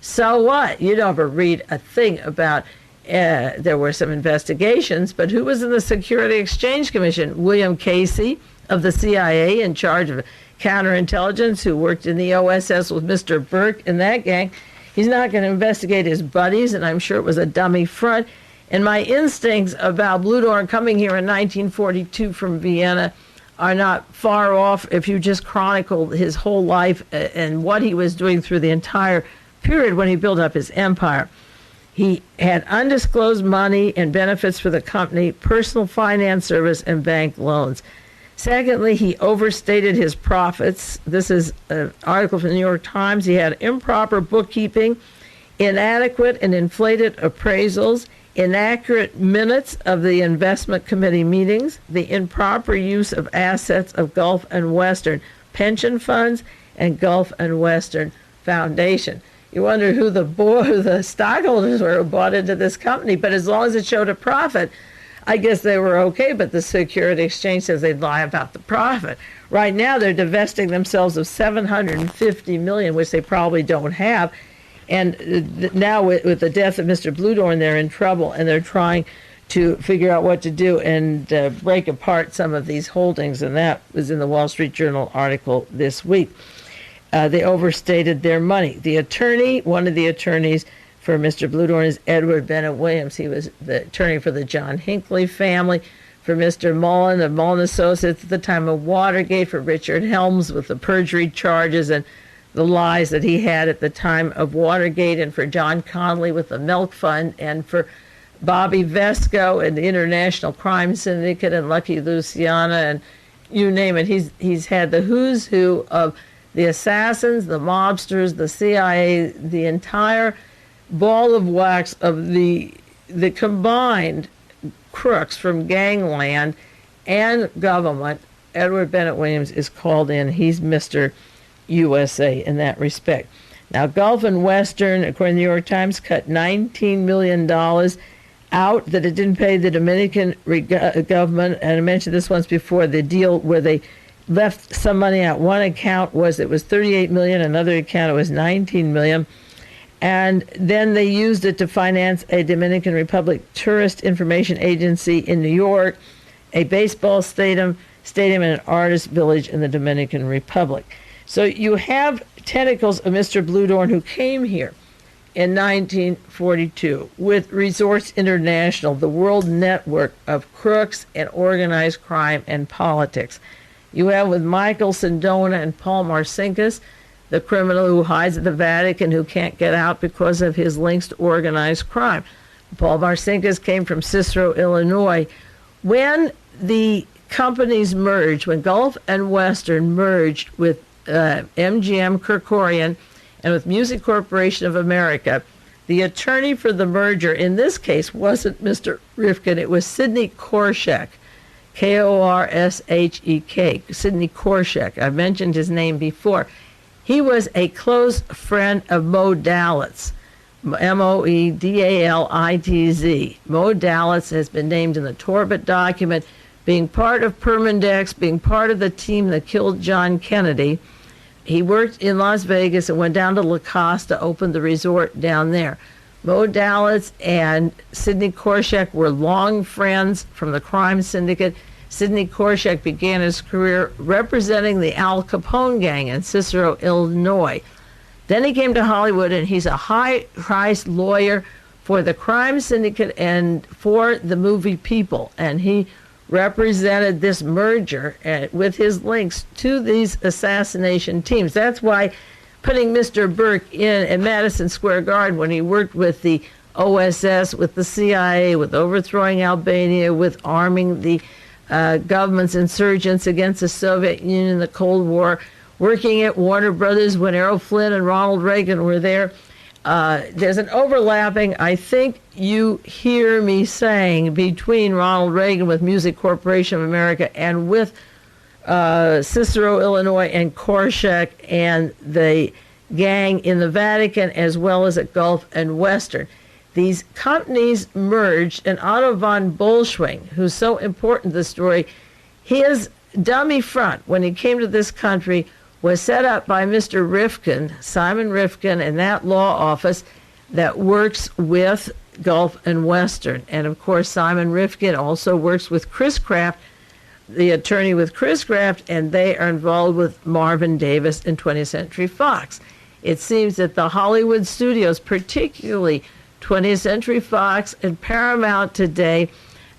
so what? You don't ever read a thing about there were some investigations, but who was in the Security Exchange Commission? William Casey of the CIA, in charge of counterintelligence, who worked in the OSS with Mr. Burke and that gang. He's not going to investigate his buddies, and I'm sure it was a dummy front. And my instincts about Bluhdorn coming here in 1942 from Vienna are not far off if you just chronicle his whole life and what he was doing through the entire period when he built up his empire. He had undisclosed money and benefits for the company, personal finance service, and bank loans. Secondly, he overstated his profits. This is an article from the New York Times. He had improper bookkeeping, inadequate and inflated appraisals, inaccurate minutes of the investment committee meetings, the improper use of assets of Gulf and Western pension funds and Gulf and Western Foundation. You wonder who the stockholders were who bought into this company, but as long as it showed a profit, I guess they were okay, but the Security Exchange says they'd lie about the profit. Right now, they're divesting themselves of $750 million, which they probably don't have. And now with the death of Mr. Bluhdorn, they're in trouble, and they're trying to figure out what to do and break apart some of these holdings. And that was in the Wall Street Journal article this week. They overstated their money. The attorney, one of the attorneys for Mr. Bluhdorn, is Edward Bennett Williams. He was the attorney for the John Hinckley family, for Mr. Mullen of Mullen Associates at the time of Watergate, for Richard Helms with the perjury charges and the lies that he had at the time of Watergate, and for John Connolly with the Milk Fund, and for Bobby Vesco and the International Crime Syndicate and Lucky Luciana, and you name it. He's had the who's who of the assassins, the mobsters, the CIA, the entire ball of wax of the combined crooks from gangland and government. Edward Bennett Williams is called in. He's Mr. USA in that respect. Now, Gulf and Western, according to the New York Times, cut $19 million out that it didn't pay the Dominican government. And I mentioned this once before, the deal where they left some money out. One account was $38 million, another account it was $19 million. And then they used it to finance a Dominican Republic tourist information agency in New York, a baseball stadium, and an artist village in the Dominican Republic. So you have tentacles of Mr. Bluhdorn, who came here in 1942 with Resorts International, the world network of crooks and organized crime and politics. You have with Michael Sindona and Paul Marcinkus, the criminal who hides at the Vatican, who can't get out because of his links to organized crime. Paul Marcinkus came from Cicero, Illinois. When the companies merged, when Gulf and Western merged with MGM Kerkorian and with Music Corporation of America, the attorney for the merger in this case wasn't Mr. Rifkin, it was Sidney Korshak, Korshek, Sidney Korshak. I've mentioned his name before. He was a close friend of Mo Dalitz, Moedalitz. Mo Dalitz has been named in the Torbett document, being part of Permindex, being part of the team that killed John Kennedy. He worked in Las Vegas and went down to La Costa, opened the resort down there. Mo Dalitz and Sidney Korshak were long friends from the crime syndicate. Sidney Korshak began his career representing the Al Capone gang in Cicero, Illinois. Then he came to Hollywood, and he's a high-priced lawyer for the crime syndicate and for the movie People. And he represented this merger with his links to these assassination teams. That's why putting Mr. Burke in at Madison Square Garden when he worked with the OSS, with the CIA, with overthrowing Albania, with arming the government's insurgents against the Soviet Union in the Cold War, working at Warner Brothers when Errol Flynn and Ronald Reagan were there. There's an overlapping, I think you hear me saying, between Ronald Reagan with Music Corporation of America and with Cicero, Illinois, and Korshak and the gang in the Vatican, as well as at Gulf and Western. These companies merged, and Otto von Bolschwing, who's so important to the story, his dummy front when he came to this country was set up by Mr. Rifkin, Simon Rifkin, and that law office that works with Gulf and Western. And of course, Simon Rifkin also works with Chris Kraft, the attorney with Chris Kraft, and they are involved with Marvin Davis and 20th Century Fox. It seems that the Hollywood studios, particularly 20th Century Fox and Paramount today,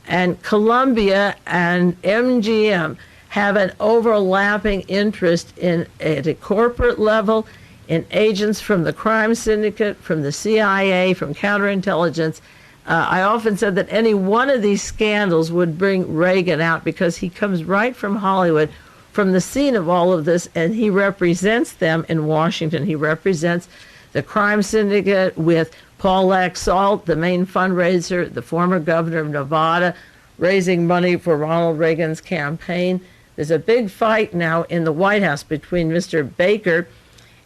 and Columbia and MGM, have an overlapping interest in at a corporate level, in agents from the crime syndicate, from the CIA, from counterintelligence. I often said that any one of these scandals would bring Reagan out because he comes right from Hollywood, from the scene of all of this, and he represents them in Washington. He represents the crime syndicate with Paul Laxalt, the main fundraiser, the former governor of Nevada, raising money for Ronald Reagan's campaign. There's a big fight now in the White House between Mr. Baker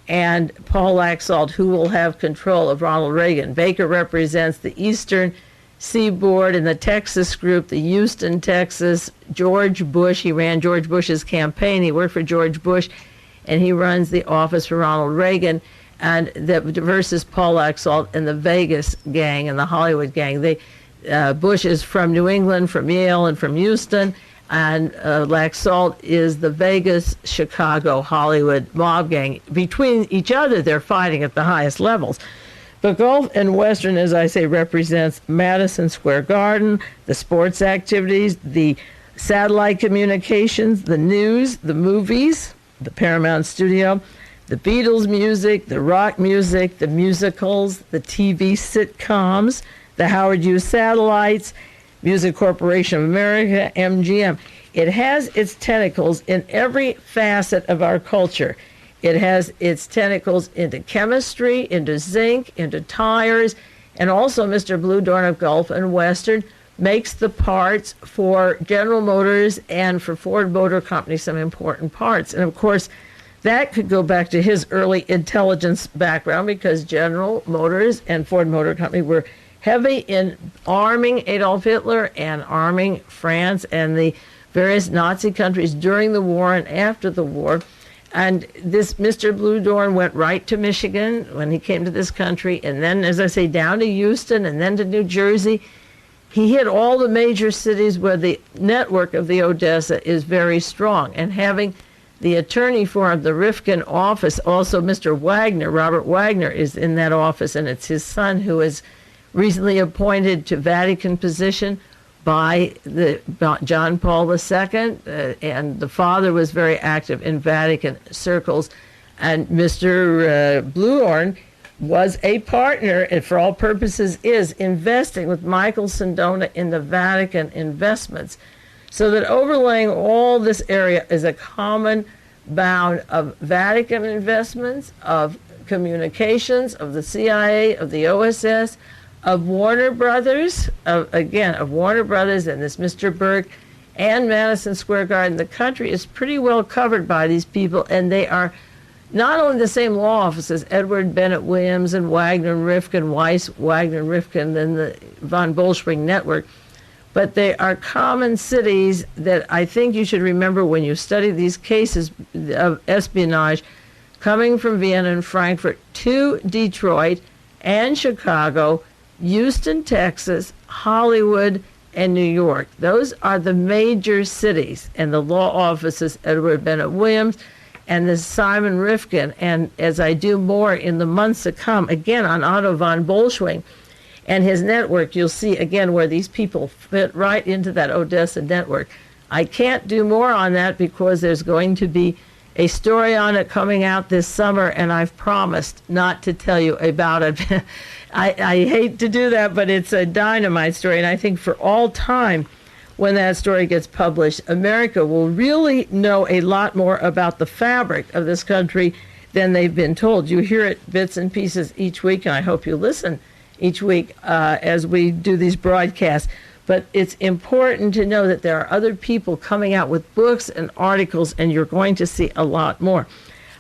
and Paul Laxalt, who will have control of Ronald Reagan. Baker represents the Eastern Seaboard and the Texas group, the Houston, Texas. George Bush, he ran George Bush's campaign. He worked for George Bush, and he runs the office for Ronald Reagan. And versus Paul Laxalt and the Vegas gang and the Hollywood gang. Bush is from New England, from Yale, and from Houston. And Laxalt is the Vegas, Chicago, Hollywood mob gang. Between each other, they're fighting at the highest levels. But Gulf and Western, as I say, represents Madison Square Garden, the sports activities, the satellite communications, the news, the movies, the Paramount studio, the Beatles music, the rock music, the musicals, the TV sitcoms, the Howard Hughes satellites, Music Corporation of America, MGM. It has its tentacles in every facet of our culture. It has its tentacles into chemistry, into zinc, into tires, and also Mr. Bluhdorn of Gulf and Western makes the parts for General Motors and for Ford Motor Company, some important parts. And of course, that could go back to his early intelligence background because General Motors and Ford Motor Company were heavy in arming Adolf Hitler and arming France and the various Nazi countries during the war and after the war. And this Mr. Bluhdorn went right to Michigan when he came to this country, and then, as I say, down to Houston and then to New Jersey. He hit all the major cities where the network of the Odessa is very strong. And having the attorney for him, the Rifkin office, also Mr. Wagner, Robert Wagner, is in that office, and it's his son who is recently appointed to Vatican position by John Paul II, and the father was very active in Vatican circles. And Mr. Bluhdorn was a partner, and for all purposes is investing with Michael Sindona in the Vatican investments. So that overlaying all this area is a common bound of Vatican investments, of communications, of the CIA, of the OSS, of Warner Brothers, of Warner Brothers and this Mr. Burke and Madison Square Garden. The country is pretty well covered by these people, and they are not only the same law offices, Edward Bennett Williams and Wagner and Rifkin, Weiss, Wagner and Rifkin, and the von Bolschwing network, but they are common cities that I think you should remember when you study these cases of espionage coming from Vienna and Frankfurt to Detroit and Chicago, Houston, Texas, Hollywood, and New York. Those are the major cities, and the law offices, Edward Bennett Williams and this Simon Rifkin. And as I do more in the months to come, again on Otto von Bolschwing, And his network, you'll see again where these people fit right into that Odessa network. I can't do more on that because there's going to be a story on it coming out this summer, and I've promised not to tell you about it. I hate to do that, but it's a dynamite story, and I think for all time, when that story gets published, America will really know a lot more about the fabric of this country than they've been told. You hear it bits and pieces each week, and I hope you listen each week as we do these broadcasts. But it's important to know that there are other people coming out with books and articles, and you're going to see a lot more.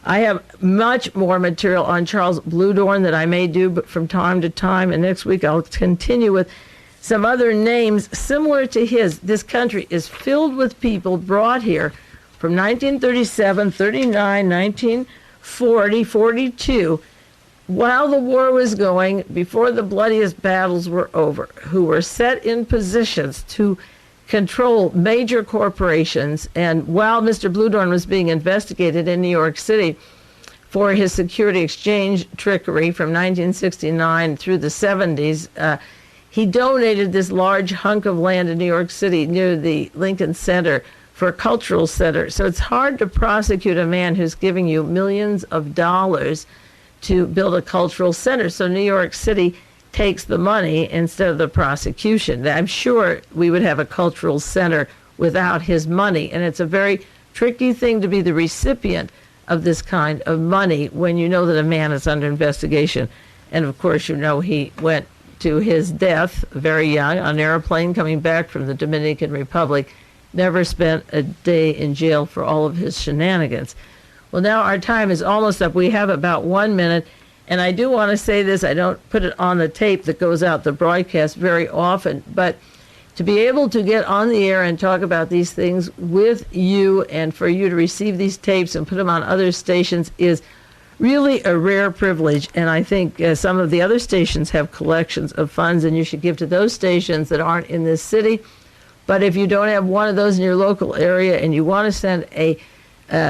I have much more material on Charles Bluhdorn that I may do from time to time, and next week I'll continue with some other names similar to his. This country is filled with people brought here from 1937, 39, 1940, 42, while the war was going, before the bloodiest battles were over, who were set in positions to control major corporations. And while Mr. Bluhdorn was being investigated in New York City for his security exchange trickery from 1969 through the 70s, he donated this large hunk of land in New York City near the Lincoln Center for a cultural center. So it's hard to prosecute a man who's giving you millions of dollars to build a cultural center. So New York City takes the money instead of the prosecution. I'm sure we would have a cultural center without his money. And it's a very tricky thing to be the recipient of this kind of money when you know that a man is under investigation. And of course, you know, he went to his death very young on an airplane coming back from the Dominican Republic, never spent a day in jail for all of his shenanigans. Well, now our time is almost up. We have about 1 minute, and I do want to say this. I don't put it on the tape that goes out, the broadcast, very often, but to be able to get on the air and talk about these things with you and for you to receive these tapes and put them on other stations is really a rare privilege, and I think some of the other stations have collections of funds, and you should give to those stations that aren't in this city. But if you don't have one of those in your local area and you want to send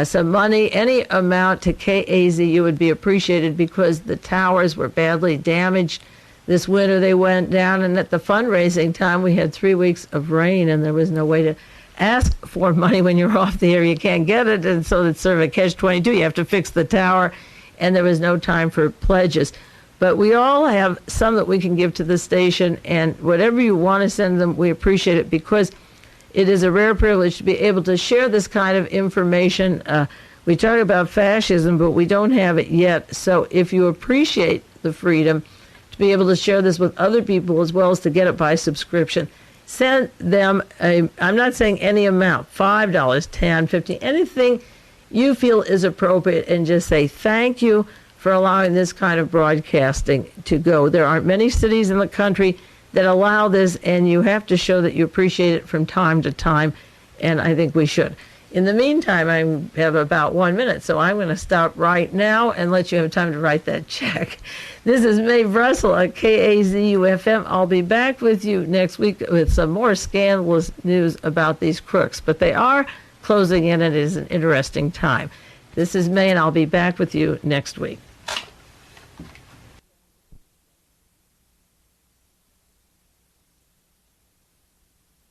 some money, any amount to KAZU would be appreciated, because the towers were badly damaged this winter. They went down, and at the fundraising time, we had 3 weeks of rain, and there was no way to ask for money when you're off the air. You can't get it, and so it's sort of a catch-22. You have to fix the tower, and there was no time for pledges. But we all have some that we can give to the station, and whatever you want to send them, we appreciate it, because it is a rare privilege to be able to share this kind of information. We talk about fascism, but we don't have it yet. So if you appreciate the freedom to be able to share this with other people as well as to get it by subscription, send them I'm not saying any amount, $5, $10, $15, anything you feel is appropriate, and just say thank you for allowing this kind of broadcasting to go. There aren't many cities in the country that allow this, and you have to show that you appreciate it from time to time, and I think we should. In the meantime, I have about 1 minute, so I'm going to stop right now and let you have time to write that check. This is Mae Brussell at KAZU-FM. I'll be back with you next week with some more scandalous news about these crooks, but they are closing in, and it is an interesting time. This is Mae, and I'll be back with you next week.